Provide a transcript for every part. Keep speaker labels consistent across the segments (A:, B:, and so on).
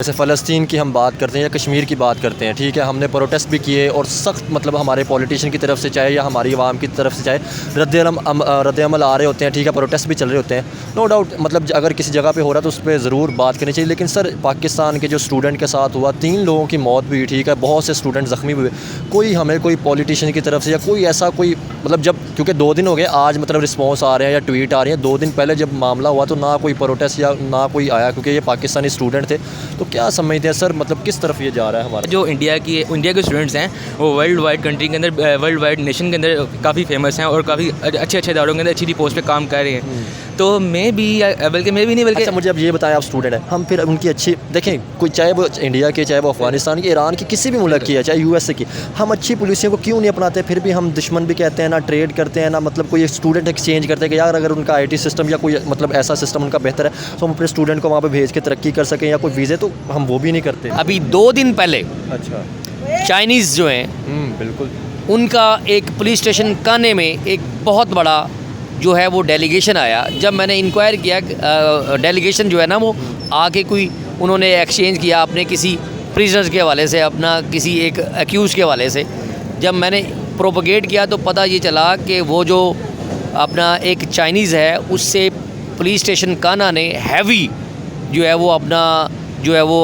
A: जैसे फ़लस्तीन की हम बात करते हैं या कश्मीर की बात करते हैं, ठीक है, हमने प्रोटेस्ट भी किए और सख्त मतलब हमारे पॉलिटिशियन की तरफ से चाहे या हमारी आवाम की तरफ से चाहे रद्द-ए-अमल आ रहे होते हैं, ठीक है, प्रोटेस्ट भी चल रहे होते हैं। नो डाउट मतलब अगर किसी जगह पे हो रहा है तो उस पर ज़रूर बात करनी चाहिए। लेकिन सर पाकिस्तान के जो स्टूडेंट के साथ हुआ, 3 लोगों की मौत भी हुई, ठीक है, बहुत से स्टूडेंट ज़ख्मी भी हुए। कोई हमें कोई पॉलिटिशियन की तरफ से या कोई ऐसा कोई मतलब जब क्योंकि 2 दिन हो गए आज मतलब रिस्पॉन्स आ रहे हैं या ट्वीट आ रही हैं। 2 दिन पहले जब मामला हुआ तो ना कोई प्रोटेस्ट या ना कोई आया क्योंकि ये पाकिस्तानी स्टूडेंट थे। तो क्या समझते हैं सर मतलब किस तरफ ये जा रहा है हमारा?
B: जो इंडिया के स्टूडेंट्स हैं वो वर्ल्ड वाइड कंट्री के अंदर, वर्ल्ड वाइड नेशन के अंदर काफ़ी फेमस हैं और काफ़ी अच्छे इदारों के अंदर अच्छी पोस्ट पे काम कर रहे हैं। तो मैं भी नहीं बल्कि
A: अच्छा मुझे अब ये बताएं, आप स्टूडेंट हैं, हम फिर उनकी अच्छी देखें, कोई चाहे वो इंडिया के, चाहे वो अफगानिस्तान के, ईरान की, किसी भी मुल्क की है, चाहे यूएसए की, हम अच्छी पॉलिसियों को क्यों नहीं अपनाते? फिर भी हम दुश्मन भी कहते हैं, ना ट्रेड करते हैं, ना मतलब कोई स्टूडेंट एक्सचेंज करते हैं कि यार अगर उनका आईटी सिस्टम या कोई मतलब ऐसा सिस्टम उनका बेहतर है तो हम अपने स्टूडेंट को वहाँ पर भेज के तरक्की कर सकें या कोई वीज़े, तो हम वो भी नहीं करते।
C: अभी 2 दिन पहले
A: अच्छा
C: चाइनीज़ जो हैं
A: बिल्कुल
C: उनका एक पुलिस स्टेशन काने में एक बहुत बड़ा जो है वो डेलीगेशन आया। जब मैंने इंक्वायर किया डेलीगेशन जो है ना वो आके कोई उन्होंने एक्सचेंज किया अपने किसी प्रिजनर्स के हवाले से, अपना किसी एक एक्यूज़ के हवाले से। जब मैंने प्रोपगेट किया तो पता ये चला कि वो जो अपना एक चाइनीज़ है उससे पुलिस स्टेशन काना ने हैवी जो है वो अपना जो है वो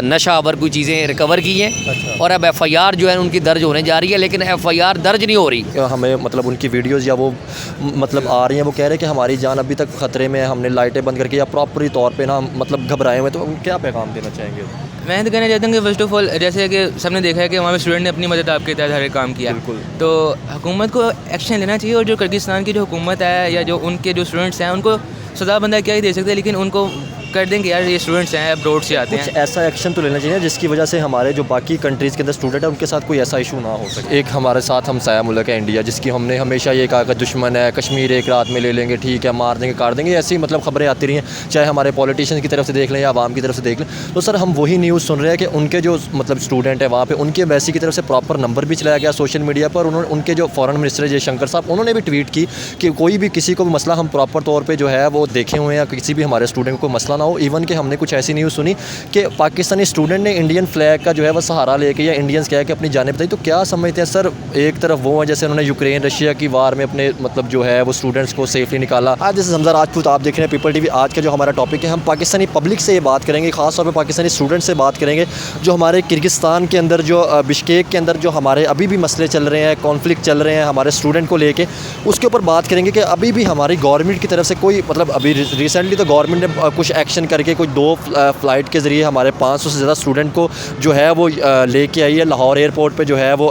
C: नशा आवर कोई चीज़ें रिकवर की हैं।
A: अच्छा।
C: और अब एफ़आईआर जो है उनकी दर्ज होने जा रही है, लेकिन एफ़आईआर दर्ज नहीं हो रही।
A: हमें मतलब उनकी वीडियोज़ या वो मतलब आ रही हैं, वो कह रहे हैं कि हमारी जान अभी तक ख़तरे में है, हमने लाइटें बंद करके या प्रॉपरी तौर पे ना मतलब घबराए हुए। तो हम क्या पैगाम देना चाहेंगे?
B: मैं तो कहना चाहता हूँ कि फर्स्ट ऑफ ऑल जैसे कि सबने देखा है कि वहाँ पे स्टूडेंट ने अपनी मदद आपके तहत हर एक काम किया,
A: बिल्कुल।
B: तो हुकूमत को एक्शन लेना चाहिए। और जो किर्गिस्तान की जो हुकूमत है या जो उनके जो स्टूडेंट्स हैं उनको सज़ा बंदा क्या ही दे सकते हैं, लेकिन उनको कर देंगे यार ये स्टूडेंट्स हैं अब्रॉड से आते हैं।
A: कुछ ऐसा एक्शन तो लेना चाहिए जिसकी वजह से हमारे जो बाकी कंट्रीज़ के अंदर स्टूडेंट है उनके साथ कोई ऐसा इशू ना हो सके। एक हमारे साथ हमसाया मुल्क है इंडिया, जिसकी हमने हमेशा ये कहा कि दुश्मन है, कश्मीर एक रात में ले लेंगे, ठीक है, मार देंगे, काट देंगे, ऐसी मतलब खबरें आती रही हैं, चाहे हमारे पॉलिटिशियन की तरफ से देख लें या आवाम की तरफ से देख लें। तो सर हम वही न्यूज़ सुन रहे हैं कि उनके जो मतलब स्टूडेंट है वहाँ पर उनके एम्बेसी की तरफ से प्रॉपर नंबर भी चलाया गया सोशल मीडिया पर। उन्होंने उनके जो फॉरेन मिनिस्टर है जयशंकर साहब, उन्होंने भी ट्वीट की कि कोई भी किसी को भी मसला हम प्रॉपर तौर पर जो है वो देखे हुए हैं, किसी भी हमारे स्टूडेंट को मसला ना हो। इवन कि हमने कुछ ऐसी न्यूज़ सुनी कि पाकिस्तानी स्टूडेंट ने इंडियन फ्लैग का जो है वो सहारा लेके या इंडियंस कह के अपनी जाने बताई। तो क्या समझते हैं सर, एक तरफ वो है जैसे उन्होंने यूक्रेन रशिया की वार में अपने मतलब जो है वो स्टूडेंट्स को सेफली निकाला। आज जैसे हमजा राजपूत आप देख रहे हैं पीपल टीवी, आज का जो हमारा टॉपिक है, हम पाकिस्तानी पब्लिक से ये बात करेंगे, खास तौर पर पाकिस्तानी स्टूडेंट से बात करेंगे जो हमारे किर्गिस्तान के अंदर जो बिश्केक के अंदर जो हमारे अभी भी मसले चल रहे हैं, कॉन्फ्लिक्ट चल रहे हैं हमारे स्टूडेंट को लेके, उसके ऊपर बात करेंगे कि अभी भी हमारी गवर्नमेंट की तरफ से कोई मतलब अभी रिसेंटली तो गवर्नमेंट ने कुछ एक्शन करके कोई 2 फ्लाइट के ज़रिए हमारे 500 से ज़्यादा स्टूडेंट को जो है वो लेके आई है। लाहौर एयरपोर्ट पे जो है वो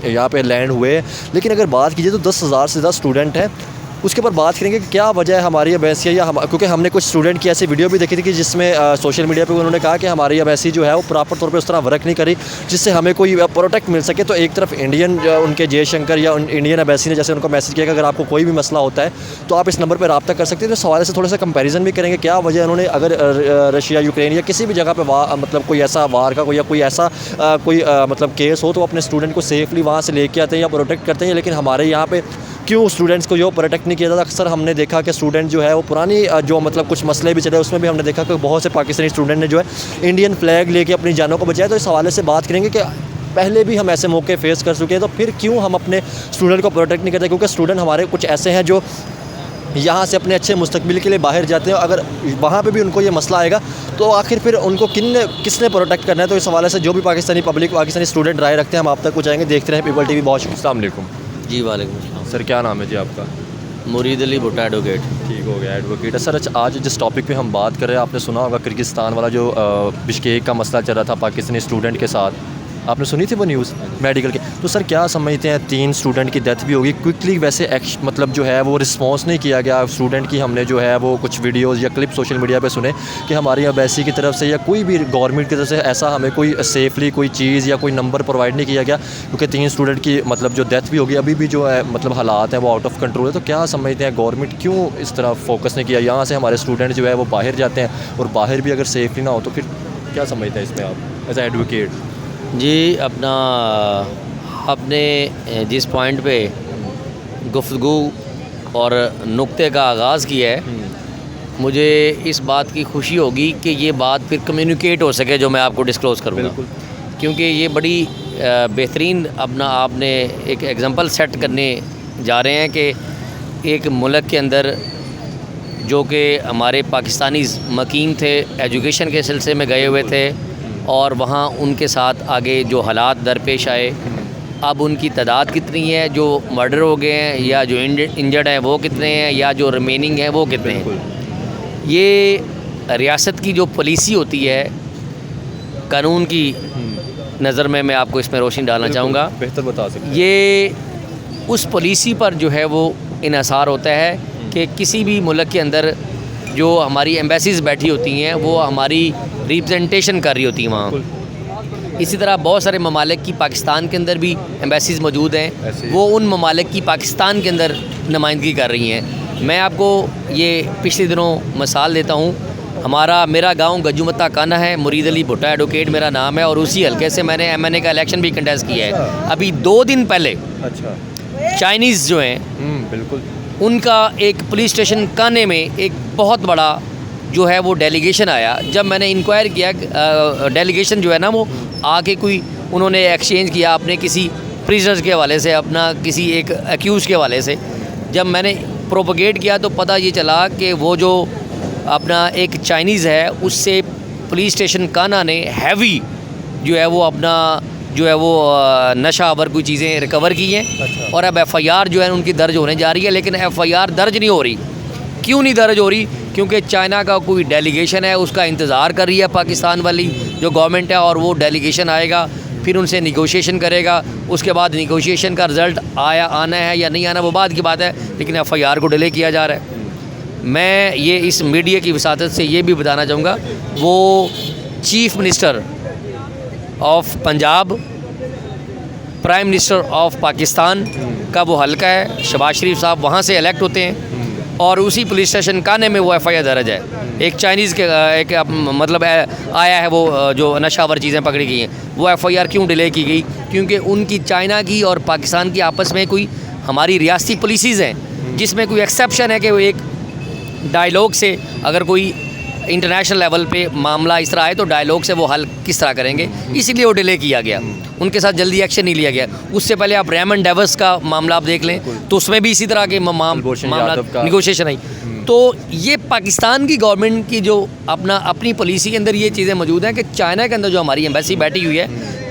A: यहाँ पे लैंड हुए। लेकिन अगर बात कीजिए तो 10,000 से ज़्यादा स्टूडेंट हैं। उसके ऊपर बात करेंगे कि क्या वजह है हमारी अबैसी या क्योंकि हमने कुछ स्टूडेंट की ऐसी वीडियो भी देखी थी कि जिसमें सोशल मीडिया पे उन्होंने कहा कि हमारी अबैसी जो है वो प्रॉपर तौर पे उस तरह वर्क नहीं करी जिससे हमें कोई प्रोटेक्ट मिल सके। तो एक तरफ इंडियन उनके जयशंकर या इंडियन अबैसी ने जैसे उनको मैसेज किया कि अगर आपको कोई भी मसला होता है तो आप इस नंबर पर रब्ता कर सकते हैं। तो सवाल से थोड़ा सा कंपेरिजन भी करेंगे, क्या वजह उन्होंने अगर रशिया यूक्रेन या किसी भी जगह पर मतलब कोई ऐसा वार का कोई ऐसा मतलब केस हो तो अपने स्टूडेंट को सेफली वहाँ से लेके आते हैं या प्रोटेक्ट करते हैं। लेकिन हमारे यहाँ पे क्यों स्टूडेंट्स को जो प्रोटेक्ट नहीं किया जाता? अक्सर हमने देखा कि स्टूडेंट जो है वो पुरानी जो मतलब कुछ मसले भी चले उसमें भी हमने देखा कि बहुत से पाकिस्तानी स्टूडेंट ने जो है इंडियन फ्लैग लेके अपनी जानों को बचाया। तो इस हवाले से बात करेंगे कि पहले भी हम ऐसे मौके फेस कर चुके हैं, तो फिर क्यों हम अपने स्टूडेंट को प्रोटेक्ट नहीं करते? क्योंकि स्टूडेंट हमारे कुछ ऐसे हैं जो यहाँ से अपने अच्छे मुस्तकबिल के लिए बाहर जाते हैं, अगर वहाँ पे भी उनको ये मसला आएगा तो आखिर फिर उनको किसने प्रोटेक्ट करना है? तो इस हवाले से जो भी पाकिस्तानी पब्लिक, पाकिस्तानी स्टूडेंट राय रखते हैं, हम आप तक पहुँचाएंगे। देखते रहें पीपल टीवी। बहुत शुक्रिया। अस्सलाम वालेकुम
C: जी वालेकुम अस्सलाम।
A: सर, क्या नाम है जी आपका?
C: मुरीद अली भुट्टा एडवोकेट।
A: ठीक हो गया, एडवोकेट। सर आज जिस टॉपिक पे हम बात कर रहे हैं, आपने सुना होगा किर्गिस्तान वाला जो बिश्केक का मसला चल रहा था पाकिस्तानी स्टूडेंट के साथ, आपने सुनी थी वो न्यूज़ मेडिकल के? तो सर क्या समझते हैं, 3 स्टूडेंट की डेथ भी होगी, क्विकली वैसे मतलब जो है वो रिस्पॉन्स नहीं किया गया स्टूडेंट की। हमने जो है वो कुछ वीडियोज़ या क्लिप सोशल मीडिया पे सुने कि हमारी अबैसी की तरफ से या कोई भी गवर्नमेंट की तरफ से ऐसा हमें कोई सेफली कोई चीज़ या कोई नंबर प्रोवाइड नहीं किया गया, क्योंकि 3 स्टूडेंट की मतलब जो डेथ भी होगी। अभी भी जो है मतलब हालात हैं वो आउट ऑफ कंट्रोल है। तो क्या समझते हैं गवर्नमेंट क्यों इस तरह फोकस नहीं किया? यहाँ से हमारे स्टूडेंट जो है वो बाहर जाते हैं और बाहर भी अगर सेफली ना हो तो फिर क्या समझते हैं इसमें आप एज ए एडवोकेट?
C: जी अपने जिस पॉइंट पे गुफ्तगू और नुक्ते का आगाज़ किया है मुझे इस बात की खुशी होगी कि ये बात फिर कम्युनिकेट हो सके जो मैं आपको डिस्क्लोज़ करूँगा, क्योंकि ये बड़ी बेहतरीन अपना आपने एक एग्ज़ाम्पल सेट करने जा रहे हैं कि एक मुल्क के अंदर जो कि हमारे पाकिस्तानी मकीन थे, एजुकेशन के सिलसिले में गए हुए थे और वहाँ उनके साथ आगे जो हालात दरपेश आए, अब उनकी तादाद कितनी है, जो मर्डर हो गए हैं या जो इंजर्ड हैं वो कितने हैं, या जो रिमेनिंग हैं वो कितने हैं। ये रियासत की जो पॉलिसी होती है कानून की नज़र में मैं आपको इसमें रोशनी डालना चाहूँगा।
A: बेहतर बता सकते
C: ये उस पॉलिसी पर जो है वो इन्हसार होता है कि किसी भी मुल्क के अंदर जो हमारी एम्बेसीज़ बैठी होती हैं वो हमारी रिप्रेजेंटेशन कर रही होती हैं वहाँ। इसी तरह बहुत सारे ममालिक की पाकिस्तान के अंदर भी एम्बेसीज़ मौजूद हैं, वो उन ममालिक की पाकिस्तान के अंदर नुमाइंदगी कर रही हैं। मैं आपको ये पिछले दिनों मिसाल देता हूँ। मेरा गांव गजुमत्ता काना है, मुरीद अली भुट्टा एडवोकेट मेरा नाम है, और उसी हल्के से मैंने MNA का इलेक्शन भी कंटेस्ट किया है। अभी 2 दिन पहले
A: अच्छा
C: चाइनीज़ जो हैं
A: बिल्कुल
C: उनका एक पुलिस स्टेशन काने में एक बहुत बड़ा जो है वो डेलीगेशन आया। जब मैंने इंक्वायर किया, डेलीगेशन जो है ना वो आके कोई उन्होंने एक्सचेंज किया अपने किसी प्रिजनर्स के हवाले से, अपना किसी एक एक्यूज़ के हवाले से। जब मैंने प्रोपोगेट किया तो पता ये चला कि वो जो अपना एक चाइनीज़ है उससे पुलिस स्टेशन काना ने हैवी जो है वो अपना जो है वो नशा आवर कोई चीज़ें रिकवर की हैं और अब FIR जो है उनकी दर्ज होने जा रही है। लेकिन FIR दर्ज नहीं हो रही। क्यों नहीं दर्ज हो रही? क्योंकि चाइना का कोई डेलीगेशन है, उसका इंतज़ार कर रही है पाकिस्तान वाली जो गवर्नमेंट है, और वो डेलीगेशन आएगा, फिर उनसे निगोशिएशन करेगा। उसके बाद निगोशिएशन का रिज़ल्ट आना है या नहीं आना वो बात की बात है, लेकिन FIR को डिले किया जा रहा है। मैं ये इस मीडिया की वसातत से ये भी बताना चाहूँगा, वो chief minister of Punjab, prime minister of Pakistan का वो हल्का है, शहबाज शरीफ साहब वहाँ से इलेक्ट होते हैं, और उसी पुलिस स्टेशन काने में वो FIR दर्ज है। एक चाइनीज़ के एक मतलब आया है वो जो नशावर चीज़ें पकड़ी गई हैं, वो FIR क्यों डिले की गई? क्योंकि उनकी चाइना की और पाकिस्तान की आपस में कोई हमारी रियासती पॉलिसीज़ हैं जिसमें कोई एक्सेप्शन है कि वो एक डायलॉग से अगर कोई इंटरनेशनल लेवल पे मामला इस तरह आए तो डायलॉग से वो हल किस तरह करेंगे, इसीलिए वो डिले किया गया। उनके साथ जल्दी एक्शन नहीं लिया गया। उससे पहले आप रेमन डेवस का मामला आप देख लें तो उसमें भी इसी तरह के मामला निगोशिएशन आई। तो ये पाकिस्तान की गवर्नमेंट की जो अपनी पॉलिसी के अंदर ये चीज़ें मौजूद हैं कि चाइना के अंदर जो हमारी एम्बेसी बैठी हुई है,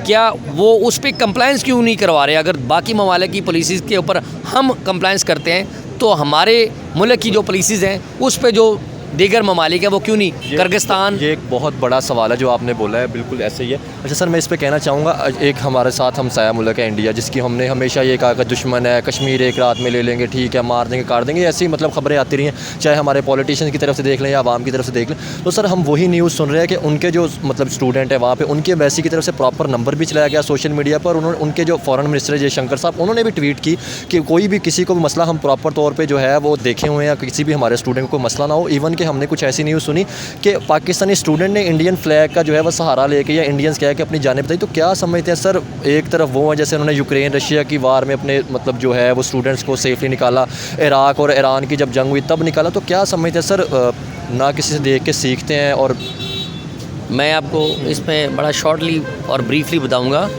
C: क्या वो उस पर कंप्लाइंस क्यों नहीं करवा रहे? अगर बाकी ममालिक की पॉलिसीज़ के ऊपर हम कंप्लाइंस करते हैं तो हमारे मुल्क की जो पॉलिसीज़ हैं उस पर जो दीगर ममालिक है वो क्यों नहीं? किर्गिस्तान।
A: ये एक बहुत बड़ा सवाल है जो आपने बोला है, बिल्कुल ऐसे ही है। अच्छा सर, मैं इस पे कहना चाहूँगा, एक हमारे साथ हमसाया मुल्क है इंडिया, जिसकी हमने हमेशा ये कहा कि दुश्मन है, कश्मीर एक रात में ले लेंगे, ठीक है, मार देंगे, काट देंगे, ऐसी मतलब खबरें आती रही हैं, चाहे हमारे पॉलिटिशियन की तरफ से देख लें या आवाम की तरफ से देख लें। तो सर हम वही न्यूज़ सुन रहे हैं कि उनके जो मतलब स्टूडेंट है वहाँ पर, उनके एम्बेसी की तरफ से प्रॉपर नंबर भी चलाया गया सोशल मीडिया पर। उन्होंने उनके जो फॉरेन मिनिस्टर जयशंकर साहब, उन्होंने भी ट्वीट की कि कोई भी किसी को भी मसला हम प्रॉपर तौर पर जो है वो देखे हुए हैं, किसी भी हमारे स्टूडेंट को कोई मसला ना हो। इवन कि हमने कुछ ऐसी न्यूज़ सुनी कि पाकिस्तानी स्टूडेंट ने इंडियन फ्लैग का जो है वो सहारा लेके या इंडियंस कह के अपनी जाने बताई। तो क्या समझते हैं सर, एक तरफ वो है जैसे उन्होंने यूक्रेन रशिया की वार में अपने मतलब जो है वो स्टूडेंट्स को सेफली निकाला, इराक और ईरान की जब जंग हुई तब निकाला, तो क्या समझते हैं सर ना किसी से देख के सीखते हैं? और
C: मैं आपको इसमें बड़ा शॉर्टली और ब्रीफली बताऊंगा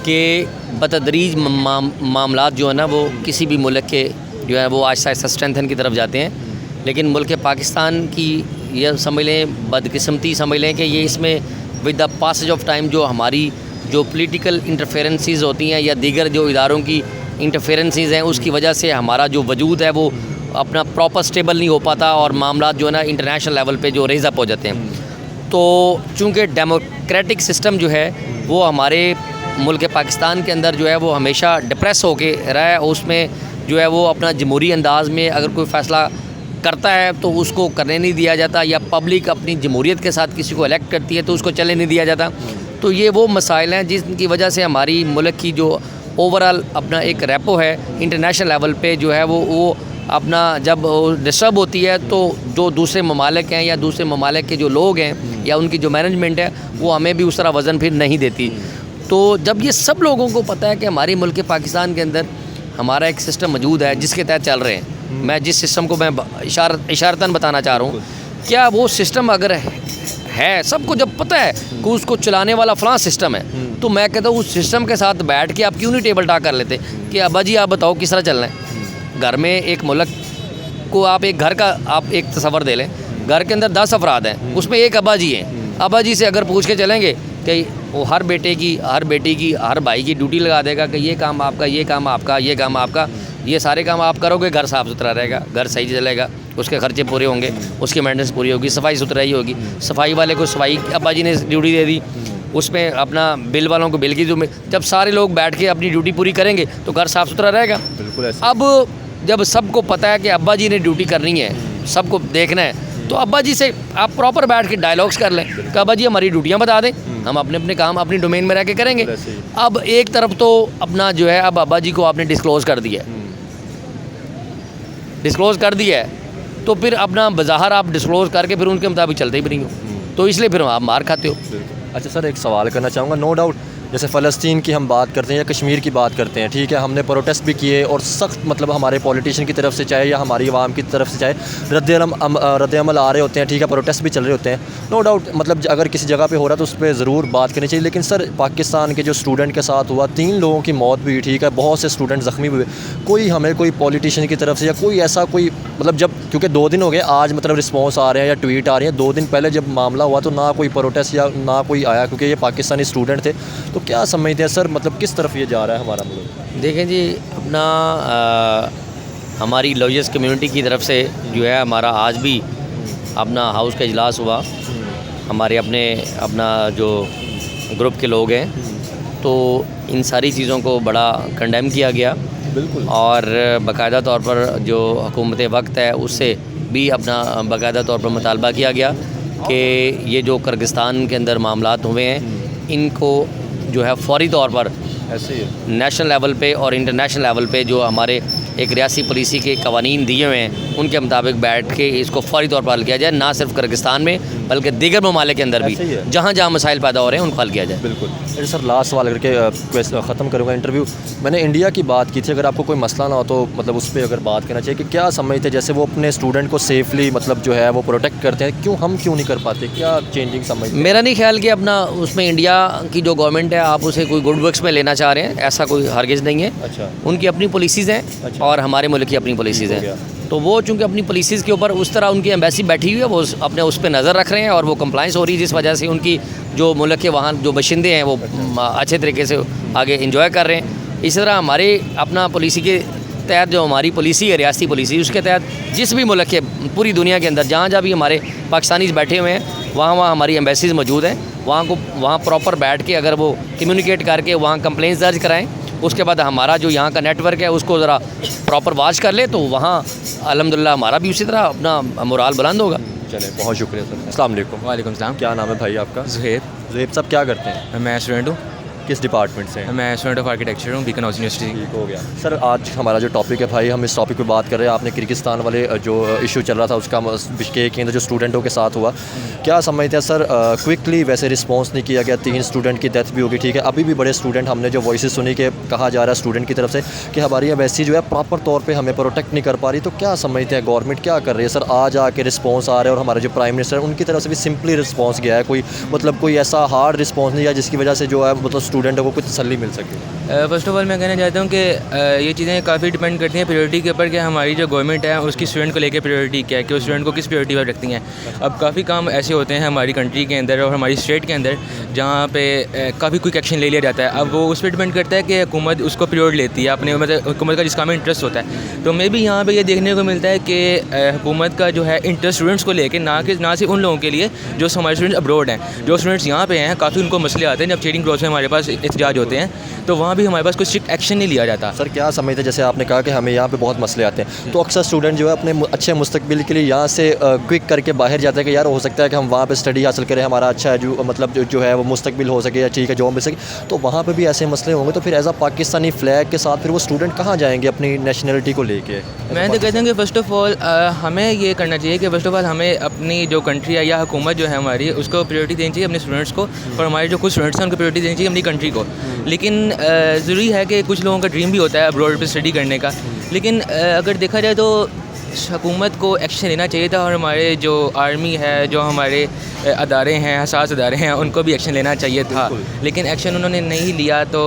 C: कि बतदरीज मामलात जो है ना वो किसी भी मुल्क के जो है वो आहिस्ता आहिस्ता स्ट्रेंथन की तरफ जाते हैं। लेकिन मुल्क पाकिस्तान की यह समझ लें, बदकिस्मती समझ लें कि ये इसमें with the passage of time जो हमारी जो पॉलिटिकल इंटरफेरेंसीज़ होती हैं या दीगर जो इदारों की इंटरफेरेंसीज़ हैं, उसकी वजह से हमारा जो वजूद है वो अपना प्रॉपर स्टेबल नहीं हो पाता और मामला जो है ना इंटरनेशनल लेवल पे जो रेज़ अप हो जाते हैं। तो चूँकि डेमोक्रेटिक सिस्टम जो है वो हमारे मुल्क पाकिस्तान के अंदर जो है वो हमेशा डिप्रेस होके रहा है, उसमें जो है वो अपना जमहूरी अंदाज़ में अगर कोई फ़ैसला करता है तो उसको करने नहीं दिया जाता, या पब्लिक अपनी जमहूरियत के साथ किसी को इलेक्ट करती है तो उसको चलने नहीं दिया जाता। तो ये वो मसाइल हैं जिनकी वजह से हमारी मुल्क की जो ओवरऑल अपना एक रेपो है इंटरनेशनल लेवल पे जो है वो अपना जब डिस्टर्ब होती है तो जो दूसरे ममालिक हैं या दूसरे ममालिक के जो लोग हैं या उनकी जो मैनेजमेंट है वो हमें भी उस तरह वज़न फिर नहीं देती। तो जब ये सब लोगों को पता है कि हमारी मुल्क पाकिस्तान के अंदर हमारा एक सिस्टम मौजूद है जिसके तहत चल रहे हैं, मैं जिस सिस्टम को मैं इशारतन बताना चाह रहा हूँ क्या वो सिस्टम अगर है, सबको जब पता है कि उसको चलाने वाला फलां सिस्टम है, तो मैं कहता हूँ उस सिस्टम के साथ बैठ के आप क्यों नहीं टेबल टॉक कर लेते कि अब्बा जी आप बताओ किस तरह चलना है। घर में एक मुल्क को आप एक घर का आप एक तस्वर दे लें, घर के अंदर 10 अफराद हैं, उसमें एक अब्बा जी हैं। अब्बा जी से अगर पूछ के चलेंगे कि वो हर बेटे की, हर बेटी की, हर भाई की ड्यूटी लगा देगा कि ये काम आपका, ये काम आपका, ये काम आपका, ये सारे काम आप करोगे, घर साफ़ सुथरा रहेगा, घर सही चलेगा, उसके खर्चे पूरे होंगे, उसकी मेंटेनेंस पूरी होगी, सफाई सुथराई होगी। सफाई वाले को सफाई अब्बा जी ने ड्यूटी दे दी, उसमें अपना बिल वालों को बिल की जब सारे लोग बैठ के अपनी ड्यूटी पूरी करेंगे तो घर साफ़ सुथरा रहेगा।
A: बिल्कुल ऐसे।
C: अब जब सबको पता है कि अब्बा जी ने ड्यूटी करनी है, सबको देखना है, तो अब्बा जी से आप प्रॉपर बैठ के डायलॉग्स कर लें कि अब्बा जी हमारी ड्यूटियाँ बता दें, हम अपने अपने काम अपनी डोमेन में रह के करेंगे। अब एक तरफ तो अपना जो है अब अब्बा जी को आपने डिस्क्लोज़ कर दिया है, डिस्क्लोज़ कर दिया है, तो फिर अपना बाहर आप डिस्क्लोज़ करके फिर उनके मुताबिक चलते ही नहीं हो, तो इसलिए फिर आप मार खाते हो।
A: अच्छा सर, एक सवाल करना चाहूँगा। नो डाउट जैसे फ़लस्तीन की हम बात करते हैं या कश्मीर की बात करते हैं, ठीक है, हमने प्रोटेस्ट भी किए और सख्त मतलब हमारे पॉलिटिशियन की तरफ से चाहे या हमारी आवाम की तरफ से चाहे रद्द-ए-अमल आ रहे होते हैं, ठीक है, प्रोटेस्ट भी चल रहे होते हैं। नो डाउट मतलब अगर किसी जगह पे हो रहा है तो उस पर ज़रूर बात करनी चाहिए। लेकिन सर पाकिस्तान के जो स्टूडेंट के साथ हुआ, 3 लोगों की मौत भी हुई, ठीक है, बहुत से स्टूडेंट ज़ख्मी भी हुए, कोई हमें कोई पॉलिटिशियन की तरफ से या कोई ऐसा कोई मतलब जब क्योंकि 2 दिन हो गए आज मतलब रिस्पॉन्स आ रहे हैं या ट्वीट आ रहे हैं, 2 दिन पहले जब मामला हुआ तो ना कोई प्रोटेस्ट या ना कोई आया क्योंकि ये पाकिस्तानी स्टूडेंट थे। तो क्या समझते हैं सर मतलब किस तरफ ये जा रहा है हमारा मुल्क?
C: देखें जी, अपना हमारी लॉयर्स कम्युनिटी की तरफ से जो है हमारा आज भी अपना हाउस का इजलास हुआ, हमारे अपना जो ग्रुप के लोग हैं, तो इन सारी चीज़ों को बड़ा कंडेम किया गया।
A: बिल्कुल।
C: और बाकायदा तौर पर जो हुकूमत वक्त है उससे भी अपना बाकायदा तौर पर मुतालबा किया गया कि ये जो किर्गिस्तान के अंदर मामलात हुए हैं इनको जो है फौरी तौर पर
A: ऐसे ही
C: नेशनल लेवल पे और इंटरनेशनल लेवल पे जो हमारे एक रियासी पॉलिसी के कवानीन दिए हुए हैं उनके मुताबिक बैठ के इसको फौरी तौर पर हल किया जाए, ना सिर्फ किर्गिस्तान में बल्कि दीगर ममालिक के अंदर भी
A: ऐसे ही है।
C: जहाँ जहाँ मसाइल पैदा हो रहे हैं उनको हल किया जाए।
A: बिल्कुल। अरे सर लास्ट सवाल करके ख़त्म करूँगा इंटरव्यू। मैंने इंडिया की बात की थी, अगर आपको कोई मसला ना हो तो मतलब उस पर अगर बात करना चाहिए कि क्या समझते जैसे वो अपने स्टूडेंट को सेफली मतलब जो है वो प्रोटेक्ट करते हैं, क्यों हम क्यों नहीं कर पाते, क्या चेंजिंग समझते हैं?
C: मेरा नहीं ख्याल कि अपना उसमें इंडिया की जो गवर्नमेंट है आप उसे कोई गुड वर्क्स में लेना चाह रहे हैं, ऐसा कोई हरगिज़ नहीं है।
A: अच्छा।
C: उनकी अपनी पॉलिसीज़ हैं
A: अच्छा।
C: और हमारे मुल्क की अपनी पॉलिसीज़
A: हो गया।
C: हैं, तो वो चूँकि अपनी पॉलिसीज़ के ऊपर उस तरह उनकी एम्बेसी बैठी हुई है, वो अपने उस पर नज़र रख रहे हैं और वो कंप्लाइंस हो रही है, जिस वजह से उनकी जो मुल्क के वहाँ जो बशिंदे हैं वो अच्छे तरीके से आगे इंजॉय कर रहे हैं। इसी तरह हमारे अपना पॉलिसी के तहत जो हमारी पॉलिसी है रियासती पॉलिसी, उसके तहत जिस भी मुल्क के पूरी दुनिया के अंदर जहाँ जहाँ भी हमारे पाकिस्तानीज बैठे हुए हैं वहाँ हमारी एम्बेसीज़ मौजूद हैं, वहाँ प्रॉपर बैठ के अगर वो कम्युनिकेट करके वहाँ कंप्लेंट्स दर्ज कराएँ, उसके बाद हमारा जो यहाँ का नेटवर्क है उसको ज़रा प्रॉपर वॉच कर ले, तो वहाँ अल्हम्दुलिल्लाह हमारा भी उसी तरह अपना मोराल बुलंद होगा।
A: चले, बहुत शुक्रिया सर। अस्सलाम वालेकुम।
B: वालेकुम सलाम।
A: क्या नाम है भाई आपका?
B: ज़ुहैब।
A: ज़ुहैब साहब क्या करते हैं?
B: मैं स्टूडेंट हूँ,
A: किस डिपार्टमेंट से हैं?
B: मैं स्टूडेंट ऑफ आर्किटेक्चर हूँ, बीकन हाउस यूनिवर्सिटी।
A: ठीक हो गया सर। आज हमारा जो टॉपिक है भाई, हम इस टॉपिक पे बात कर रहे हैं। आपने किर्गिस्तान वाले जो इशू चल रहा था उसका बिश्केक के अंदर जो स्टूडेंटों के साथ हुआ, क्या समझते हैं सर क्विकली वैसे रिस्पांस नहीं किया गया, 3 स्टूडेंट की डेथ भी होगी, ठीक है, अभी भी बड़े स्टूडेंट हमने जो वॉइसेस सुनी कि कहा जा रहा है स्टूडेंट की तरफ से कि हमारी एम्बेसी जो है प्रॉपर तौर पर हमें प्रोटेक्ट नहीं कर पा रही, तो क्या समझते हैं गवर्नमेंट क्या कर रही है सर? आज आके रिस्पॉन्स आ रहा है और हमारे जो प्राइम मिनिस्टर है उनकी तरफ से भी सिंपली रिस्पॉन्स गया है, कोई मतलब कोई ऐसा हार्ड रिस्पॉन्स नहीं है जिसकी वजह से जो है मतलब स्टूडेंटों को कुछ तसल्ली मिल सके।
B: फ़र्स्ट ऑफ ऑल मैं कहना चाहता हूँ कि ये चीज़ें काफ़ी डिपेंड करती हैं प्रायोरिटी के ऊपर कि हमारी जो गवर्नमेंट है उसकी स्टूडेंट को लेकर प्रायोरिटी क्या है, कि उस स्टूडेंट को किस प्रायोरिटी पर रखती हैं। अब काफ़ी काम ऐसे होते हैं हमारी कंट्री के अंदर और हमारी स्टेट के अंदर जहाँ पे काफ़ी क्विक एक्शन ले लिया जाता है। अब वो उस पर डिपेंड करता है कि हुकूमत उसको प्रायोरिटी लेती है अपने, मतलब हुकूमत का जिस काम में इंटरेस्ट होता है। तो मे भी यहाँ पर ये देखने को मिलता है कि हुकूमत का जो है इंटरेस्ट स्टूडेंट्स को लेकर ना सिर्फ उन लोगों के लिए जो हमारे स्टूडेंट्स अब्रॉड हैं, जो स्टूडेंट्स यहाँ पे हैं काफ़ी उनको मसले आते हैं। जब चेयरिंग प्रोसेस में हमारे पास एहतजाज होते हैं तो वहाँ भी हमारे पास कुछ स्ट्रिक्ट एक्शन नहीं लिया जाता।
A: सर क्या समझते हैं, जैसे आपने कहा कि हमें यहाँ पे बहुत मसले आते हैं, तो अक्सर स्टूडेंट जो है अपने अच्छे मुस्तकबिल के लिए यहाँ से क्विक करके बाहर जाता है कि यार हो सकता है कि हम वहाँ पे स्टडी हासिल करें, हमारा अच्छा जो मतलब जो है वो मुस्तकबिल हो सके या ठीक है जॉब मिल सके, तो वहाँ पे भी ऐसे मसले होंगे, तो फिर एज अ पाकिस्तानी फ्लैग के साथ फिर वो स्टूडेंट कहाँ जाएंगे अपनी नेशनलिटी को लेके?
B: मैं तो कहता हूँ कि फ़र्स्ट ऑफ़ ऑल हमें ये करना चाहिए कि फ़र्स्ट ऑफ़ ऑल हमें अपनी जो कंट्री है या हुकूमत जो है हमारी उसको प्रायोरिटी देनी चाहिए अपने स्टूडेंट्स को, और हमारे जो कुछ स्टूडेंट्स हैं उनको प्रायोरिटी देनी चाहिए अपनी कंट्री को। लेकिन ज़रूरी है कि कुछ लोगों का ड्रीम भी होता है अब्रॉड पे स्टडी करने का, लेकिन अगर देखा जाए तो हुकूमत को एक्शन लेना चाहिए था और हमारे जो आर्मी है, जो हमारे अदारे हैं, हसास अदारे हैं, उनको भी एक्शन लेना चाहिए था, लेकिन एक्शन उन्होंने नहीं लिया। तो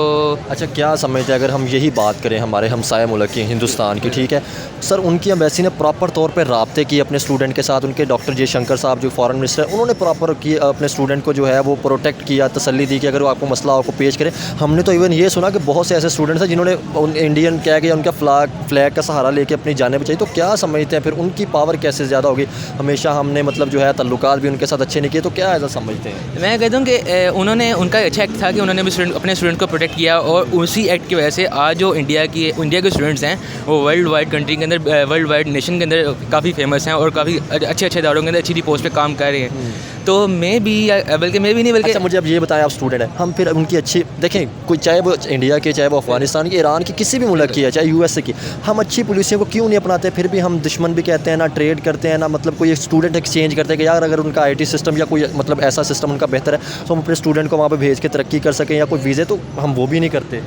A: अच्छा, क्या समझते हैं अगर हम यही बात करें हमारे हमसाया मुल्क की, हिंदुस्तान की, ठीक है सर, उनकी एम्बेसी ने प्रॉपर तौर पे राब्ते किए अपने स्टूडेंट के साथ, उनके डॉक्टर जयशंकर साहब जो फॉरेन मिनिस्टर है, उन्होंने प्रॉपर किए अपने स्टूडेंट को जो है वो प्रोटेक्ट किया, तसल्ली दी कि अगर आपको मसला आपको पेश करें। हमने तो इवन ये सुना कि बहुत से ऐसे स्टूडेंट्स हैं जिन्होंने इंडियन कह के उनका फ्लैग का सहारा लेके अपनी जाने बचाई। तो क्या समझते हैं फिर उनकी पावर कैसे ज़्यादा होगी? हमेशा हमने मतलब जो है तल्लुकात भी उनके साथ अच्छे नहीं किए, तो क्या ऐसा समझते हैं?
B: मैं कहता हूँ कि उन्होंने, उनका अच्छा एक्ट था कि उन्होंने भी अपने स्टूडेंट को प्रोटेक्ट किया, और उसी एक्ट की वजह से आज जो इंडिया के स्टूडेंट्स हैं वो वर्ल्ड वाइड कंट्री के अंदर, वर्ल्ड वाइड नेशन के अंदर काफ़ी फेमस हैं और काफ़ी अच्छे इदारों के अंदर अच्छी पोस्ट पे काम कर रहे हैं। तो मैं भी नहीं, बल्कि
A: अच्छा, मुझे अब ये बताएं, आप स्टूडेंट हैं, हम फिर उनकी अच्छी देखें, कोई चाहे वो इंडिया के, चाहे वो अफगानिस्तान के, ईरान की, किसी भी मुल्क की है, चाहे यूएसए की, हम अच्छी पॉलिसियों को क्यों नहीं अपनाते? फिर भी हम दुश्मन भी कहते हैं, ना ट्रेड करते हैं, ना मतलब कोई स्टूडेंट एक्सचेंज करते हैं कि यार अगर उनका IT सिस्टम या कोई मतलब ऐसा सिस्टम उनका बेहतर है तो हम अपने स्टूडेंट को वहाँ पर भेज के तरक्की कर सकें, या कोई वीज़े, तो हम वो भी नहीं करते।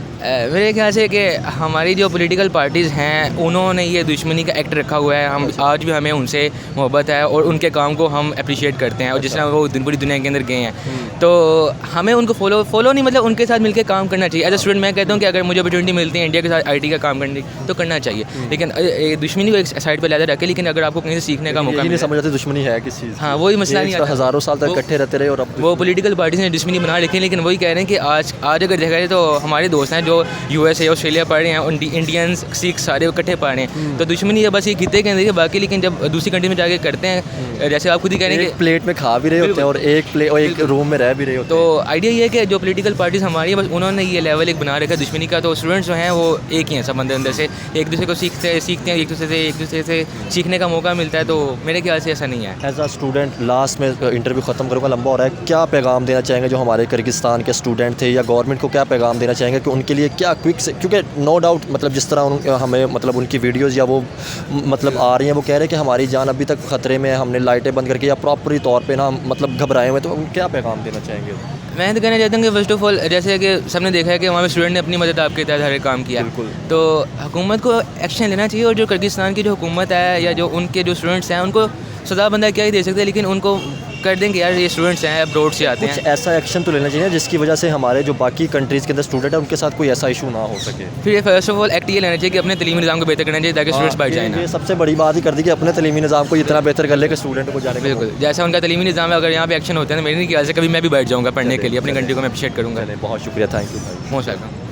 B: मेरे ख्याल से कि हमारी जो पॉलिटिकल पार्टीज़ हैं उन्होंने ये दुश्मनी का एक्ट रखा हुआ है। हम आज भी हमें उनसे मोहब्बत है और उनके काम को हम अप्रिशिएट करते हैं, और जिस तरह वो पूरी दुनिया के अंदर गए हैं, तो हमें उनको फॉलो नहीं, मतलब उनके साथ मिलकर काम करना चाहिए। एज ए स्टूडेंट मैं कहता हूँ कि अगर मुझे अपॉर्चुनिटी मिलती है इंडिया के साथ IT का काम करने की तो करना चाहिए, लेकिन दुश्मनी को एक साइड पर लाकर रखें। लेकिन अगर आपको कहीं से सीखने का मौका
A: नहीं समझ आते दुश्मनी है किस चीज़?
B: हाँ, वही मसला नहीं,
A: हज़ारों साल तक इकट्ठे रहते रहे और अब
B: वो पॉलिटिकल पार्टीज़ ने दुश्मनी बना रखी है। लेकिन वही कह रहे हैं कि आज अगर देखा जाए तो हमारे दोस्त हैं जो USA, ऑस्ट्रेलिया पढ़ रहे हैं, इंडियंस, सिख सारे इकट्ठे पढ़ रहे हैं, तो दुश्मनी है बस ये खिते के अंदर है बाकी। लेकिन जब दूसरी कंट्री में जाके करते हैं, जैसे आप खुद ही कह रहे हैं कि
A: प्लेट में खा भी रहे होते हैं और एक रूम में रह भी रहे होते हैं,
B: तो आइडिया ये है कि जो पॉलिटिकल पार्टीज़ हमारी है बस उन्होंने ये लेवल एक बना रखा है दुश्मनी का। तो स्टूडेंट्स जो हैं वो एक ही हैं, सब अंदर से एक दूसरे को सीखते हैं, एक दूसरे से सीखने का मौका मिलता है। तो मेरे ख्याल से ऐसा नहीं है।
A: एज आ स्टूडेंट, लास्ट में इंटरव्यू ख़त्म करूँगा, लंबा हो रहा है, क्या पैगाम देना चाहेंगे जो हमारे किर्गिस्तान के स्टूडेंट थे, या गवर्नमेंट को क्या पैगाम देना चाहेंगे कि उनके लिए क्या क्विक से, क्योंकि नो डाउट मतलब जिस तरह हमें मतलब उनकी वीडियोज़ या वो मतलब आ रही हैं, वो कह रहे हैं कि हमारी जान अभी तक ख़तरे में है, हमने लाइटें बंद करके या प्रॉपरी तौर पर ना मतलब घबराए हुए, तो क्या पैगाम देना चाहेंगे?
B: मैं तो कहना चाहता हूँ कि फर्स्ट ऑफ ऑल जैसे कि सबने देखा है कि वहाँ पे स्टूडेंट ने अपनी मदद आपके तहत हर एक काम किया, तो हुकूमत को एक्शन लेना चाहिए। और जो किर्गिस्तान की जो हुकूमत है या जो उनके जो स्टूडेंट्स हैं उनको सदा बंदा क्या ही दे सकते हैं, लेकिन उनको कर देंगे यार ये स्टूडेंट्स हैं अब्रॉड से आते हैं।
A: ऐसा एक्शन तो लेना चाहिए जिसकी वजह से हमारे जो बाकी कंट्रीज़ के अंदर स्टूडेंट है उनके साथ कोई ऐसा इशू ना हो सके।
B: फिर फर्स्ट ऑफ ऑल एक्ट ये लेना चाहिए कि अपने तलीमी निज़ाम को बेहतर करना चाहिए ताकि स्टूडेंट्स बैठ जाए ना।
A: ये सबसे बड़ी बात ही कर दी कि अपने तलीमी निज़ाम को इतना बेहतर कर ले कि स्टूडेंट को जाने।
B: बिल्कुल, जैसा उनका तलीमी निज़ाम है, अगर यहाँ पे एक्शन होता है तो मेरे नहीं ख्याल से कभी मैं भी बैठ जाऊँगा पढ़ने के लिए, अपनी कंट्री को मैं अप्रिशिएट करूँगा।
A: बहुत शुक्रिया, थैंक यू,
B: मोस्ट वेलकम।